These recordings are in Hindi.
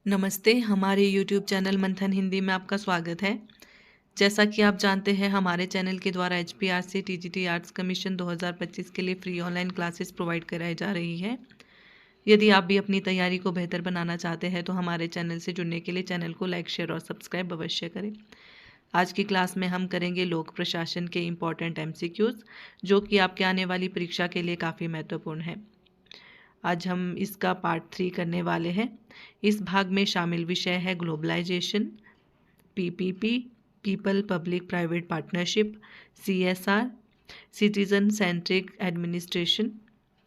नमस्ते, हमारे YouTube चैनल मंथन हिंदी में आपका स्वागत है। जैसा कि आप जानते हैं, हमारे चैनल के द्वारा HPRC TGT आर्ट्स कमीशन 2025 के लिए फ्री ऑनलाइन क्लासेस प्रोवाइड कराई जा रही है। यदि आप भी अपनी तैयारी को बेहतर बनाना चाहते हैं तो हमारे चैनल से जुड़ने के लिए चैनल को लाइक, शेयर और सब्सक्राइब अवश्य करें। आज की क्लास में हम करेंगे लोक प्रशासन के इम्पॉर्टेंट MCQs, जो कि आपके आने वाली परीक्षा के लिए काफ़ी महत्वपूर्ण है। आज हम इसका पार्ट 3 करने वाले हैं। इस भाग में शामिल विषय है globalisation, PPP, people public private partnership, CSR, citizen centric administration,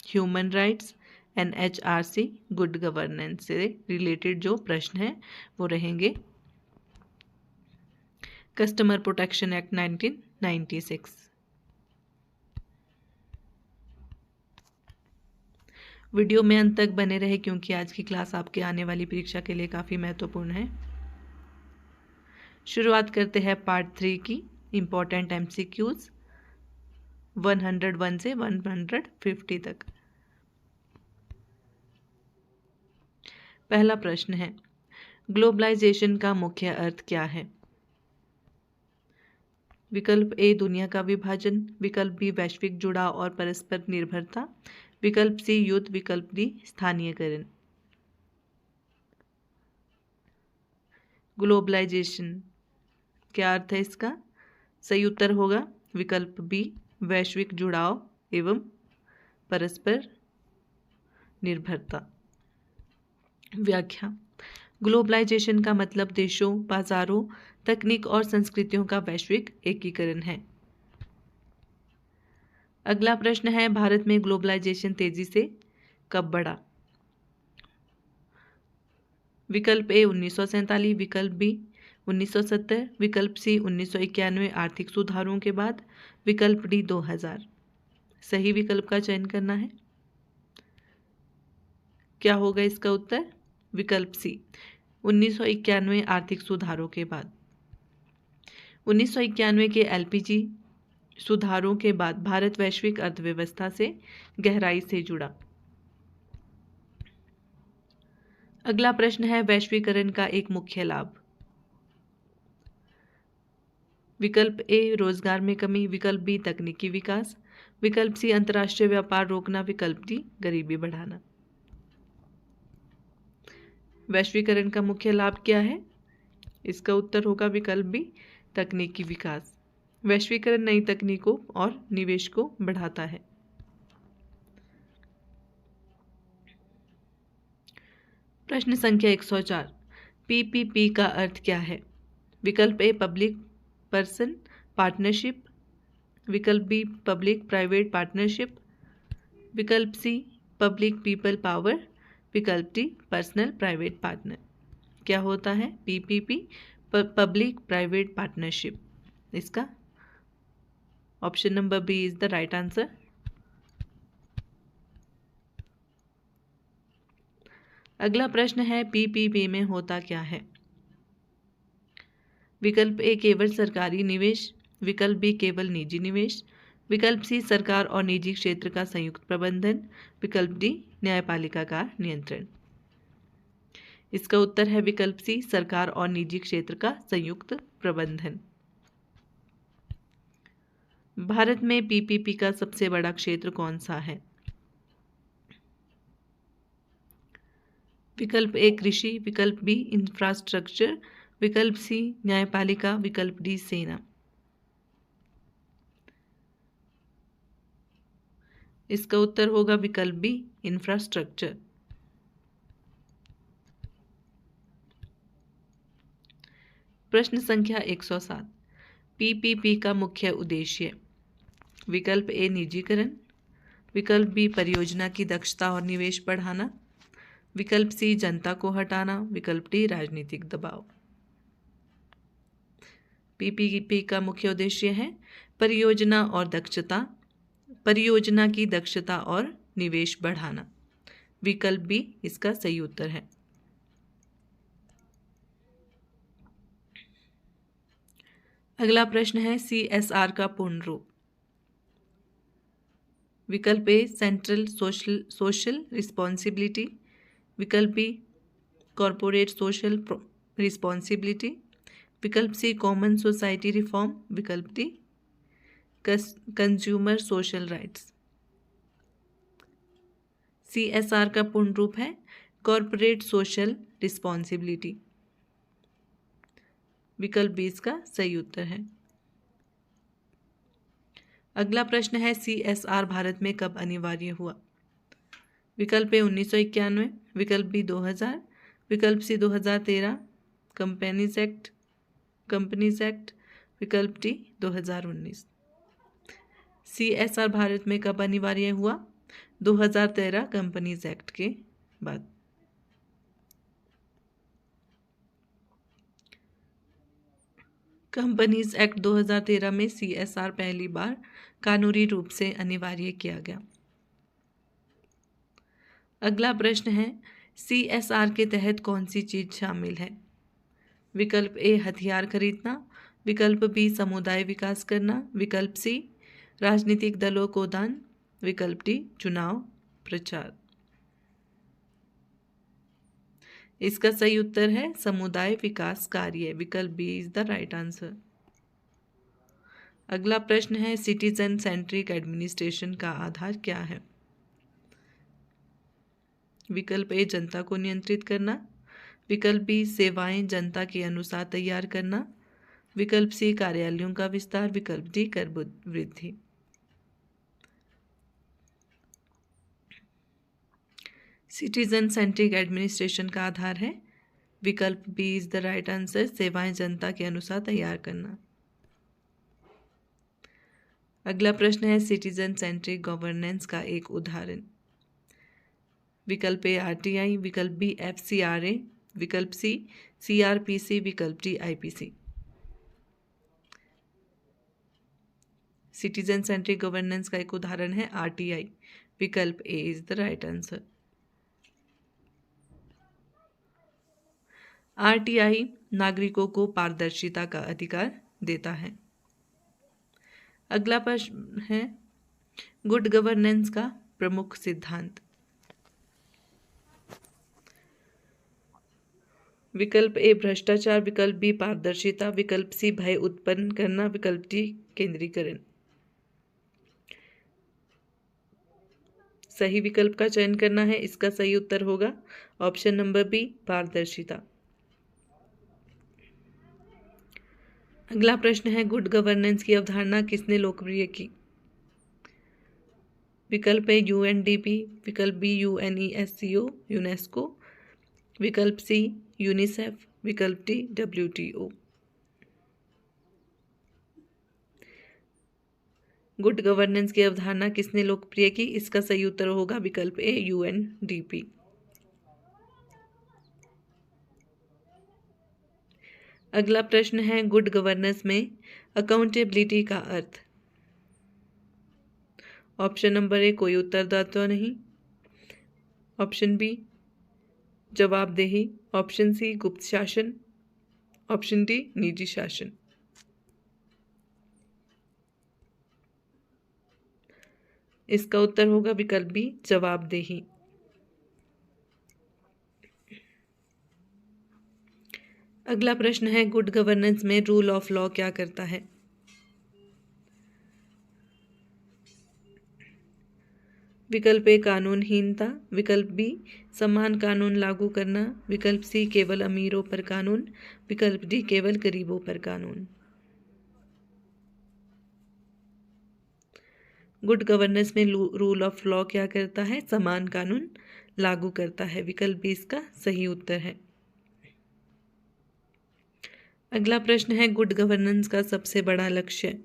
human rights, NHRC, good governance से रिलेटेड जो प्रश्न हैं वो रहेंगे। Customer protection act 1996। वीडियो में अंत तक बने रहे क्योंकि आज की क्लास आपके आने वाली परीक्षा के लिए काफ़ी महत्वपूर्ण है। शुरुआत करते हैं पार्ट 3 की इम्पोर्टेंट MCQs 101 से 150 तक। पहला प्रश्न है, ग्लोबलाइजेशन का मुख्य अर्थ क्या है? विकल्प ए दुनिया का विभाजन, विकल्प बी वैश्विक जुड़ाव और परस्पर निर्भरता, विकल्प सी युद्ध, विकल्प डी स्थानीयकरण। ग्लोबलाइजेशन क्या अर्थ है इसका? सही उत्तर होगा विकल्प बी वैश्विक जुड़ाव एवं परस्पर निर्भरता। व्याख्या, ग्लोबलाइजेशन का मतलब देशों, बाजारों, तकनीक और संस्कृतियों का वैश्विक एकीकरण है। अगला प्रश्न है, भारत में ग्लोबलाइजेशन तेजी से कब बढ़ा? विकल्प ए 1947, विकल्प बी 1970, विकल्प सी 1991 आर्थिक सुधारों के बाद, विकल्प डी 2000। सही विकल्प का चयन करना है। क्या होगा इसका उत्तर? विकल्प सी 1991 आर्थिक सुधारों के बाद। 1991 के LPG सुधारों के बाद भारत वैश्विक अर्थव्यवस्था से गहराई से जुड़ा। अगला प्रश्न है, वैश्वीकरण का एक मुख्य लाभ। विकल्प ए रोजगार में कमी, विकल्प बी तकनीकी विकास, विकल्प सी अंतर्राष्ट्रीय व्यापार रोकना, विकल्प डी गरीबी बढ़ाना। वैश्वीकरण का मुख्य लाभ क्या है? इसका उत्तर होगा विकल्प बी तकनीकी विकास। वैश्वीकरण नई तकनीकों और निवेश को बढ़ाता है। प्रश्न संख्या 104, PPP का अर्थ क्या है? विकल्प ए पब्लिक पर्सन पार्टनरशिप, विकल्प बी पब्लिक प्राइवेट पार्टनरशिप, विकल्प सी पब्लिक पीपल पावर, विकल्प डी पर्सनल प्राइवेट पार्टनर। क्या होता है PPP? Public private partnership. इसका option number B is the right answer. अगला प्रश्न है, PPP में होता क्या है? विकल्प ए केवल सरकारी निवेश, विकल्प बी केवल निजी निवेश, विकल्प सी सरकार और निजी क्षेत्र का संयुक्त प्रबंधन, विकल्प डी न्यायपालिका का नियंत्रण। इसका उत्तर है विकल्प सी सरकार और निजी क्षेत्र का संयुक्त प्रबंधन। भारत में PPP का सबसे बड़ा क्षेत्र कौन सा है? विकल्प ए कृषि, विकल्प बी इंफ्रास्ट्रक्चर, विकल्प सी न्यायपालिका, विकल्प डी सेना। इसका उत्तर होगा विकल्प बी इंफ्रास्ट्रक्चर। प्रश्न संख्या 107, PPP का मुख्य उद्देश्य। विकल्प ए निजीकरण, विकल्प बी परियोजना की दक्षता और निवेश बढ़ाना, विकल्प सी जनता को हटाना, विकल्प डी राजनीतिक दबाव। PPP का मुख्य उद्देश्य है परियोजना की दक्षता और निवेश बढ़ाना। विकल्प बी इसका सही उत्तर है। अगला प्रश्न है, CSR का पूर्ण रूप। विकल्प ए सेंट्रल सोशल रिस्पॉन्सिबिलिटी, विकल्प बी कॉरपोरेट सोशल रिस्पॉन्सिबिलिटी, विकल्प सी कॉमन सोसाइटी रिफॉर्म, विकल्प D consumer social rights. CSR का पूर्ण रूप है कॉरपोरेट सोशल रिस्पॉन्सिबिलिटी। विकल्प बी इसका सही उत्तर है। अगला प्रश्न है CSR भारत में कब अनिवार्य हुआ? विकल्प ए 1991, विकल्प बी 2000, विकल्प सी 2013, कंपनीज एक्ट, विकल्प डी 2019। CSR भारत में कब अनिवार्य हुआ? 2013 कंपनीज एक्ट के बाद। कंपनीज एक्ट 2013 में CSR पहली बार कानूनी रूप से अनिवार्य किया गया। अगला प्रश्न है CSR के तहत कौन सी चीज शामिल है? विकल्प ए हथियार खरीदना, विकल्प बी समुदाय विकास करना, विकल्प सी राजनीतिक दलों को दान, विकल्प डी चुनाव प्रचार। इसका सही उत्तर है समुदाय विकास कार्य, विकल्प B is the right answer. अगला प्रश्न है सिटीजन सेंट्रिक एडमिनिस्ट्रेशन का आधार क्या है? विकल्प ए जनता को नियंत्रित करना, विकल्प बी सेवाएं जनता के अनुसार तैयार करना, विकल्प सी कार्यालयों का विस्तार, विकल्प डी कर वृद्धि। सिटीजन सेंट्रिक एडमिनिस्ट्रेशन का आधार है विकल्प B is the right answer, सेवाएं जनता के अनुसार तैयार करना। अगला प्रश्न है सिटीजन सेंट्रिक गवर्नेंस का एक उदाहरण। विकल्प ए RTI, विकल्प बी FCRA, विकल्प सी CRPC, विकल्प D IPC। Citizen centric governance का एक उदाहरण है RTI, विकल्प A is the right answer. RTI नागरिकों को पारदर्शिता का अधिकार देता है। अगला प्रश्न है गुड गवर्नेंस का प्रमुख सिद्धांत। विकल्प ए भ्रष्टाचार, विकल्प बी पारदर्शिता, विकल्प सी भय उत्पन्न करना, विकल्प डी केंद्रीकरण। सही विकल्प का चयन करना है। इसका सही उत्तर होगा ऑप्शन नंबर बी पारदर्शिता। अगला प्रश्न है गुड गवर्नेंस की अवधारणा किसने लोकप्रिय की? विकल्प ए UNDP, विकल्प बी UNESCO यूनेस्को, विकल्प सी यूनिसेफ, विकल्प डी WTO। गुड गवर्नेंस की अवधारणा किसने लोकप्रिय की? इसका सही उत्तर होगा विकल्प ए UNDP। अगला प्रश्न है गुड गवर्नेंस में अकाउंटेबिलिटी का अर्थ। ऑप्शन नंबर ए कोई उत्तरदायित्व नहीं, ऑप्शन बी जवाबदेही, ऑप्शन सी गुप्त शासन, ऑप्शन डी निजी शासन। इसका उत्तर होगा विकल्प बी जवाबदेही। अगला प्रश्न है गुड गवर्नेंस में रूल ऑफ लॉ क्या करता है? विकल्प ए कानूनहीनता, विकल्प बी समान कानून लागू करना, विकल्प सी केवल अमीरों पर कानून, विकल्प डी केवल गरीबों पर कानून। गुड गवर्नेंस में रूल ऑफ लॉ क्या करता है? समान कानून लागू करता है, विकल्प बी इसका सही उत्तर है। अगला प्रश्न है गुड गवर्नेंस का सबसे बड़ा लक्ष्य।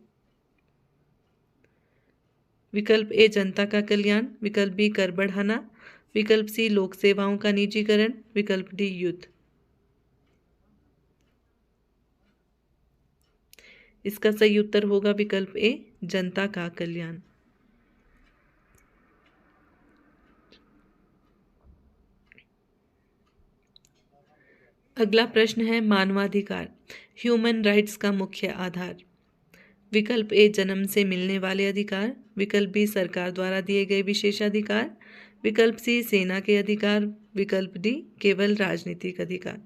विकल्प ए जनता का कल्याण, विकल्प बी कर बढ़ाना, विकल्प सी लोक सेवाओं का निजीकरण, विकल्प डी युद्ध। इसका सही उत्तर होगा विकल्प ए जनता का कल्याण। अगला प्रश्न है मानवाधिकार ह्यूमन राइट्स का मुख्य आधार। विकल्प ए जन्म से मिलने वाले अधिकार, विकल्प बी सरकार द्वारा दिए गए विशेषाधिकार, विकल्प सी सेना के अधिकार, विकल्प डी केवल राजनीतिक अधिकार।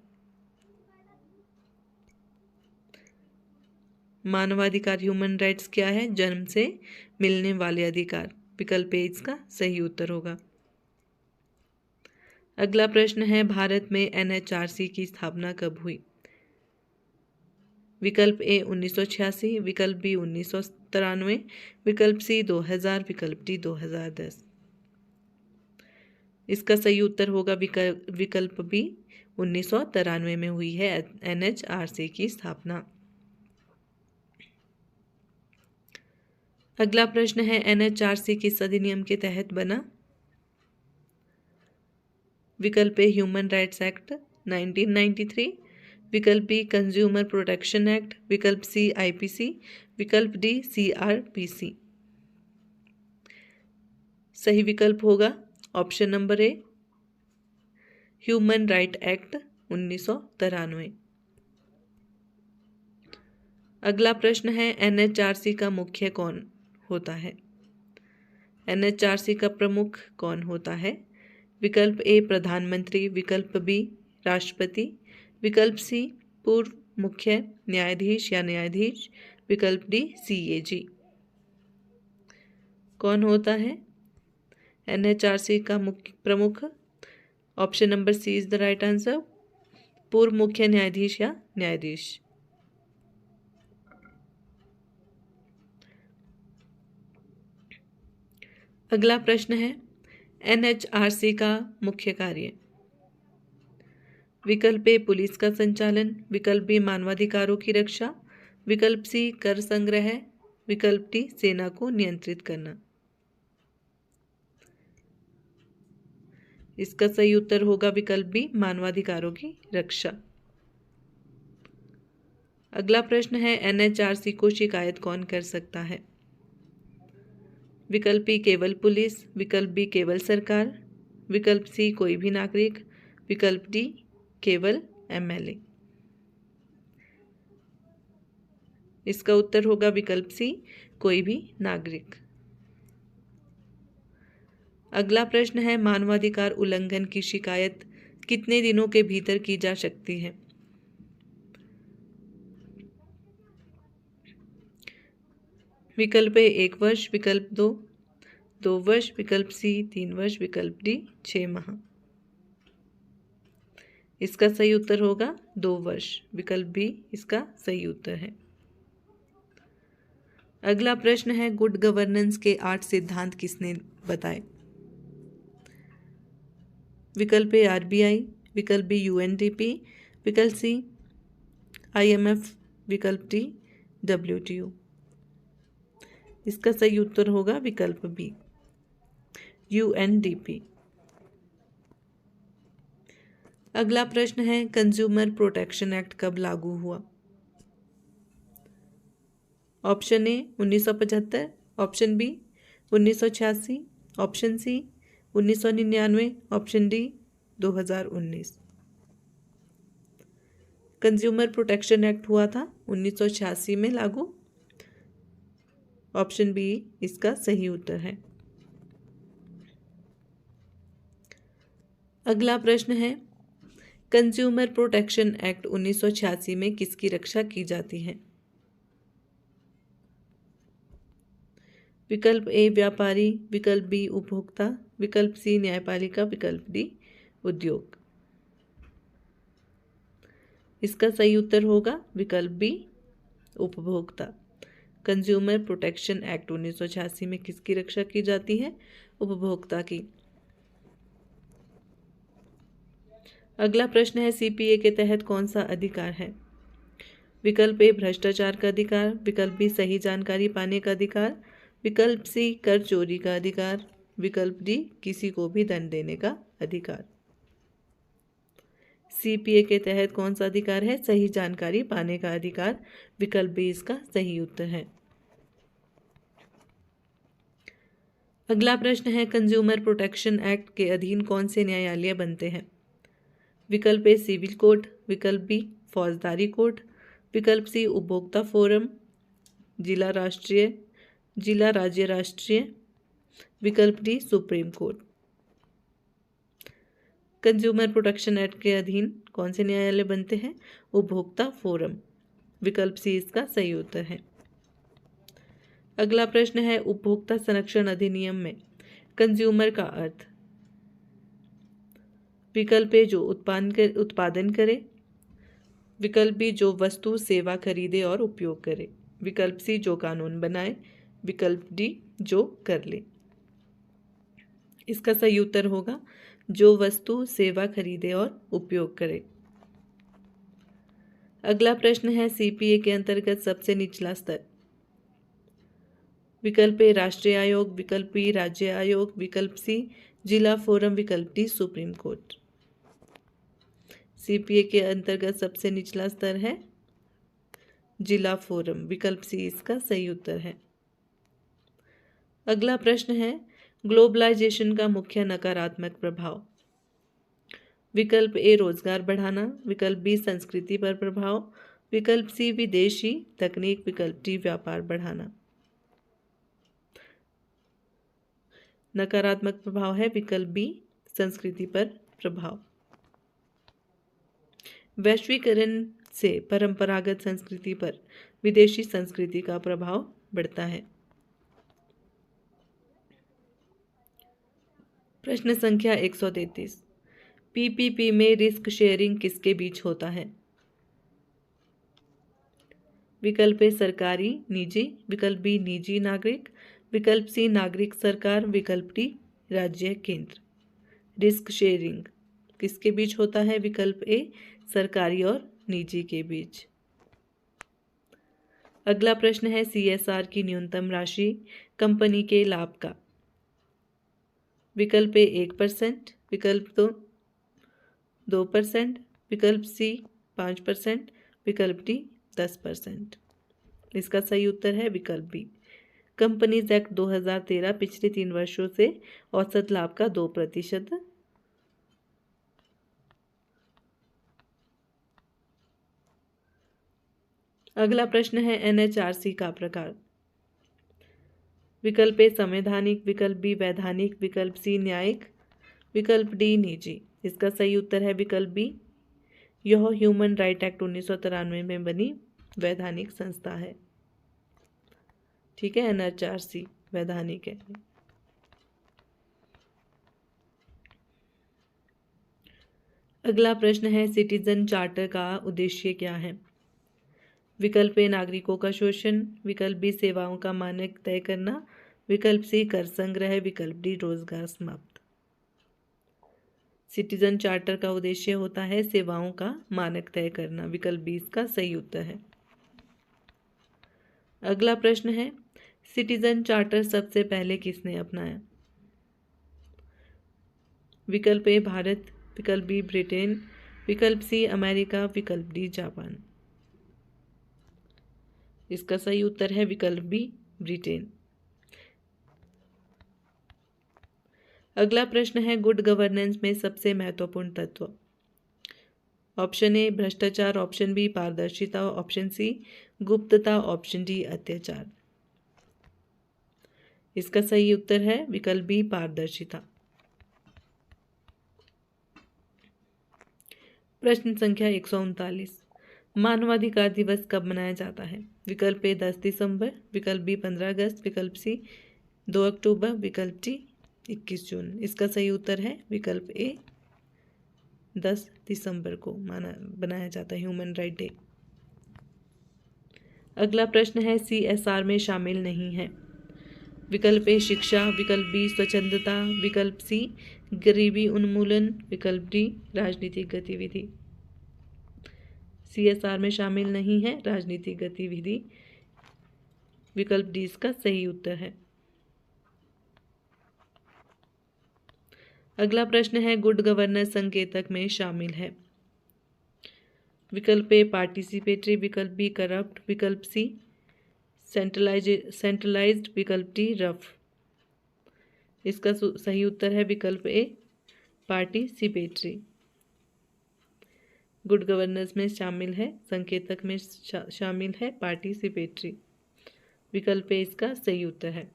मानवाधिकार ह्यूमन राइट्स क्या है? जन्म से मिलने वाले अधिकार, विकल्प ए इसका सही उत्तर होगा। अगला प्रश्न है, भारत में एनएचआरसी की स्थापना कब हुई? विकल्प ए 1986, विकल्प बी 1993, विकल्प सी 2000, विकल्प डी 2010। इसका सही उत्तर होगा विकल्प बी 1993 में हुई है एनएचआरसी की स्थापना। अगला प्रश्न है, एनएचआरसी किस अधिनियम के तहत बना? विकल्प ए ह्यूमन राइट्स एक्ट 1993, विकल्प बी कंज्यूमर प्रोटेक्शन एक्ट, विकल्प सी आईपीसी, विकल्प डी सीआरपीसी। सही विकल्प होगा option number a human right act 1993। अगला प्रश्न है, एनएचआरसी का मुख्य कौन होता है? एनएचआरसी का प्रमुख कौन होता है? विकल्प ए प्रधानमंत्री, विकल्प बी राष्ट्रपति, विकल्प सी पूर्व मुख्य न्यायाधीश या न्यायाधीश, विकल्प डी सीएजी। कौन होता है एनएचआरसी का मुख्य प्रमुख? Option number C is the right answer, पूर्व मुख्य न्यायाधीश या न्यायाधीश। अगला प्रश्न है, एनएचआरसी का मुख्य कार्य? विकल्प ए पुलिस का संचालन, विकल्प बी मानवाधिकारों की रक्षा, विकल्प सी कर संग्रह, विकल्प डी सेना को नियंत्रित करना। इसका सही उत्तर होगा विकल्प बी मानवाधिकारों की रक्षा। अगला प्रश्न है, एनएचआरसी को शिकायत कौन कर सकता है? विकल्प ए केवल पुलिस, विकल्प बी केवल सरकार, विकल्प सी कोई भी नागरिक, विकल्प डी केवल एमएलए। इसका उत्तर होगा विकल्प सी कोई भी नागरिक। अगला प्रश्न है, मानवाधिकार उल्लंघन की शिकायत कितने दिनों के भीतर की जा सकती है? विकल्प ए 1 वर्ष, विकल्प 2 वर्ष, विकल्प सी 3 वर्ष, विकल्प डी 6 माह। इसका सही उत्तर होगा 2 वर्ष, विकल्प बी इसका सही उत्तर है। अगला प्रश्न है, गुड गवर्नेंस के 8 सिद्धांत किसने बताए? विकल्प ए आरबीआई, विकल्प बी यूएनडीपी, विकल्प सी आईएमएफ, विकल्प डी डब्ल्यूटीओ। इसका सही उत्तर होगा विकल्प बी यूएनडीपी। अगला प्रश्न है, कंज्यूमर प्रोटेक्शन एक्ट कब लागू हुआ? Option A 1975, option B 1986, option C 1999, option D 2019। Consumer protection act हुआ था 1986 में लागू। ऑप्शन बी इसका सही उत्तर है। अगला प्रश्न है, कंज्यूमर प्रोटेक्शन एक्ट 1986 में किसकी रक्षा की जाती है? विकल्प ए व्यापारी, विकल्प बी उपभोक्ता, विकल्प सी न्यायपालिका, विकल्प डी उद्योग। इसका सही उत्तर होगा विकल्प बी उपभोक्ता। कंज्यूमर प्रोटेक्शन एक्ट 1986 में किसकी रक्षा की जाती है? उपभोक्ता की। अगला प्रश्न है, सीपीए के तहत कौन सा अधिकार है? विकल्प ए भ्रष्टाचार का अधिकार, विकल्प बी सही जानकारी पाने का अधिकार, विकल्प सी कर चोरी का अधिकार, विकल्प डी किसी को भी दंड देने का अधिकार। सीपीए के तहत कौन सा अधिकार है? सही जानकारी पाने का अधिकार, विकल्प बी इसका सही उत्तर है। अगला प्रश्न है, कंज्यूमर प्रोटेक्शन एक्ट के अधीन कौन से न्यायालय बनते हैं? विकल्प ए सिविल कोर्ट, विकल्प बी फौजदारी कोर्ट, विकल्प सी उपभोक्ता फोरम, जिला राज्य राष्ट्रीय, विकल्प D supreme court. Consumer protection act के अधीन कौन से न्यायालय बनते हैं? उपभोक्ता फोरम। विकल्प सी इसका सही उत्तर है। अगला प्रश्न है उपभोक्ता संरक्षण अधिनियम में कंज्यूमर का अर्थ। विकल्प ए जो उत्पादन करे, विकल्प बी जो वस्तु सेवा खरीदे और उपयोग करे, विकल्प सी जो कानून बनाए, विकल्प डी जो कर ले। इसका सही उत्तर होगा जो वस्तु सेवा खरीदे और उपयोग करे। अगला प्रश्न है सीपीए के अंतर्गत सबसे निचला स्तर। विकल्प ए राष्ट्रीय आयोग, विकल्प बी राज्य आयोग, विकल्प सी जिला फोरम, विकल्प डी सुप्रीम कोर्ट। सीपीए के अंतर्गत सबसे निचला स्तर है जिला फोरम, विकल्प सी इसका सही उत्तर है। अगला प्रश्न है ग्लोबलाइजेशन का मुख्य नकारात्मक प्रभाव। विकल्प ए रोजगार बढ़ाना, विकल्प बी संस्कृति पर प्रभाव, विकल्प सी विदेशी तकनीक, विकल्प डी व्यापार बढ़ाना। नकारात्मक प्रभाव है विकल्प बी संस्कृति पर प्रभाव। वैश्वीकरण से परंपरागत संस्कृति पर विदेशी संस्कृति का प्रभाव बढ़ता है। प्रश्न संख्या 133। पीपीपी में रिस्क शेयरिंग किसके बीच होता है? विकल्प ए सरकारी निजी, विकल्प बी निजी नागरिक, विकल्प सी नागरिक सरकार, विकल्प डी राज्य केंद्र। रिस्क शेयरिंग किसके बीच होता है? विकल्प ए सरकारी और निजी के बीच। अगला प्रश्न है सीएसआर की न्यूनतम राशि कंपनी के लाभ का। विकल्प ए 1%, विकल्प 2%, विकल्प सी 5%, विकल्प डी 10%। इसका सही उत्तर है विकल्प बी। कंपनीज एक्ट 2013 पिछले 3 वर्षों से औसत लाभ का 2%। अगला प्रश्न है एनएचआरसी का प्रकार। विकल्प ए संवैधानिक, विकल्प बी वैधानिक, विकल्प सी न्यायिक, विकल्प डी निजी। इसका सही उत्तर है विकल्प बी। यह ह्यूमन राइट एक्ट 1993 में बनी वैधानिक संस्था है। ठीक है, एनएचआरसी वैधानिक है। अगला प्रश्न है सिटीजन चार्टर का उद्देश्य क्या है? विकल्प ए नागरिकों का शोषण, विकल्प बी सेवाओं का मानक तय करना, विकल्प सी कर संग्रह, विकल्प डी रोजगार समाप्त। सिटीजन चार्टर का उद्देश्य होता है सेवाओं का मानक तय करना, विकल्प बी इसका सही उत्तर है। अगला प्रश्न है सिटीजन चार्टर सबसे पहले किसने अपनाया? विकल्प ए भारत, विकल्प बी ब्रिटेन, विकल्प सी अमेरिका, विकल्प डी जापान। इसका सही उत्तर है विकल्प बी ब्रिटेन। अगला प्रश्न है गुड गवर्नेंस में सबसे महत्वपूर्ण तत्व। ऑप्शन ए भ्रष्टाचार, ऑप्शन बी पारदर्शिता, ऑप्शन सी गुप्तता, ऑप्शन डी अत्याचार। इसका सही उत्तर है विकल्प बी पारदर्शिता। प्रश्न संख्या 139। मानवाधिकार दिवस कब मनाया जाता है? विकल्प ए 10 दिसंबर, विकल्प बी 15 अगस्त, विकल्प सी 2 अक्टूबर, विकल्प डी 21 जून। इसका सही उत्तर है विकल्प ए 10 दिसंबर को बनाया जाता है ह्यूमन राइट डे। अगला प्रश्न है सीएसआर में शामिल नहीं है। विकल्प ए शिक्षा, विकल्प बी स्वच्छंदता, विकल्प सी गरीबी उन्मूलन, विकल्प डी राजनीतिक गतिविधि। सीएसआर में शामिल नहीं है राजनीतिक गतिविधि, विकल्प डी इसका सही उत्तर है। अगला प्रश्न है गुड गवर्नेंस संकेतक में शामिल है। विकल्प ए पार्टिसिपेटरी, विकल्प बी करप्ट, विकल्प सी सेंट्रलाइज्ड, विकल्प डी रफ। इसका सही उत्तर है विकल्प ए पार्टिसिपेटरी। गुड गवर्नेंस में शामिल है संकेतक में शामिल है पार्टिसिपेटरी, विकल्प ए इसका सही उत्तर है।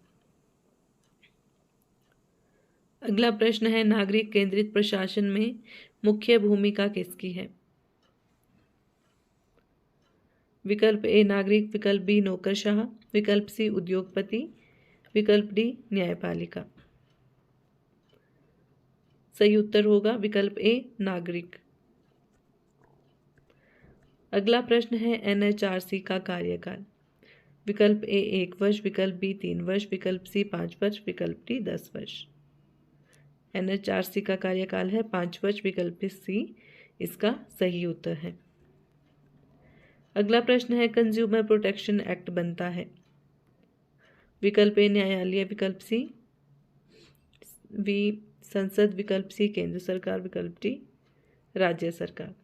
अगला प्रश्न है, नागरिक केंद्रित प्रशासन में मुख्य भूमिका किसकी है? विकल्प ए नागरिक, विकल्प बी नौकरशाह, विकल्प सी उद्योगपति, विकल्प डी न्यायपालिका। सही उत्तर होगा विकल्प ए नागरिक। अगला प्रश्न है, एनएचआरसी का कार्यकाल। विकल्प ए 1 वर्ष, विकल्प बी 3 वर्ष, विकल्प सी 5 वर्ष, विकल्प डी 10 वर्ष। एनएचआरसी का कार्यकाल है 5 वर्ष, विकल्प सी इसका सही उत्तर है। अगला प्रश्न है, कंज्यूमर प्रोटेक्शन एक्ट बनता है। विकल्प ए न्यायालय, विकल्प सी संसद, विकल्प सी केंद्र सरकार, विकल्प डी राज्य सरकार।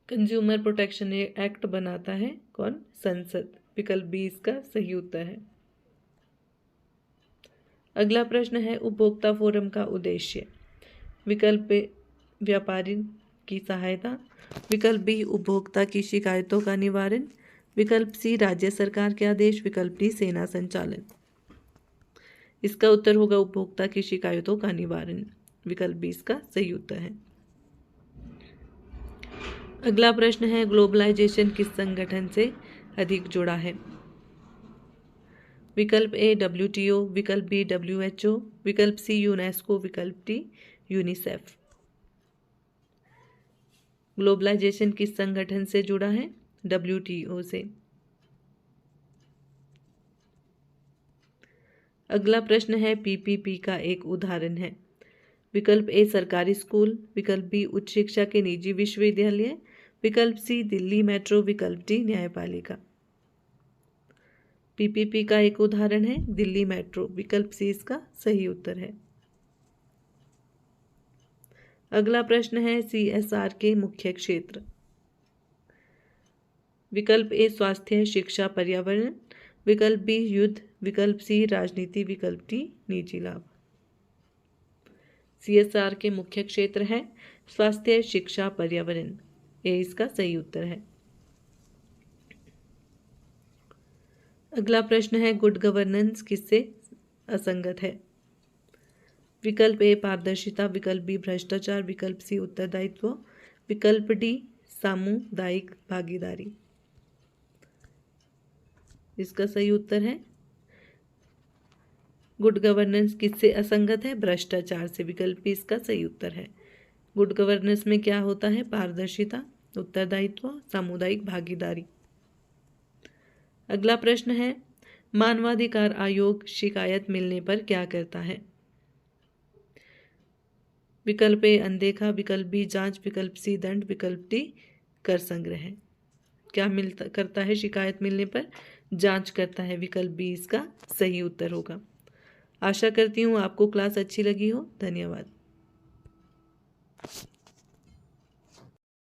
कंज्यूमर प्रोटेक्शन एक्ट बनाता है कौन? संसद। विकल्प बी इसका सही उत्तर है। अगला प्रश्न है, उपभोक्ता फोरम का उद्देश्य। विकल्प ए व्यापारी की सहायता, विकल्प बी उपभोक्ता की शिकायतों का निवारण, विकल्प सी राज्य सरकार के आदेश, विकल्प डी सेना संचालन। इसका उत्तर होगा उपभोक्ता की शिकायतों का निवारण। विकल्प बी इसका सही उत्तर है। अगला प्रश्न है, ग्लोबलाइजेशन किस संगठन से अधिक जुड़ा है? विकल्प ए WTO, विकल्प बी WHO, विकल्प सी यूनेस्को, विकल्प डी यूनिसेफ। ग्लोबलाइजेशन किस संगठन से जुड़ा है? WTO से। अगला प्रश्न है, PPP का एक उदाहरण है। विकल्प ए सरकारी स्कूल, विकल्प बी उच्च शिक्षा के निजी विश्वविद्यालय, विकल्प सी दिल्ली मेट्रो, विकल्प डी न्यायपालिका। PPP का एक उदाहरण है दिल्ली मेट्रो। विकल्प सी इसका सही उत्तर है। अगला प्रश्न है, CSR के मुख्य क्षेत्र। विकल्प ए स्वास्थ्य, शिक्षा, पर्यावरण, विकल्प बी युद्ध, विकल्प सी राजनीति, विकल्प डी निजी लाभ। CSR के मुख्य क्षेत्र है स्वास्थ्य, शिक्षा, पर्यावरण। ये इसका सही उत्तर है। अगला प्रश्न है, गुड गवर्नेंस किससे असंगत है? विकल्प ए पारदर्शिता, विकल्प बी भ्रष्टाचार, विकल्प सी उत्तरदायित्व, विकल्प डी सामुदायिक भागीदारी। इसका सही उत्तर है, गुड गवर्नेंस किससे असंगत है? भ्रष्टाचार से। विकल्प बी इसका सही उत्तर है। गुड गवर्नेंस में क्या होता है? पारदर्शिता, उत्तरदायित्व, सामुदायिक भागीदारी। अगला प्रश्न है, मानवाधिकार आयोग शिकायत मिलने पर क्या करता है? विकल्प ए अनदेखा, विकल्प बी जांच, विकल्प सी दंड, विकल्प डी कर संग्रह। क्या करता है शिकायत मिलने पर? जांच करता है। विकल्प बी इसका सही उत्तर होगा। आशा करती हूँ आपको क्लास अच्छी लगी हो। धन्यवाद।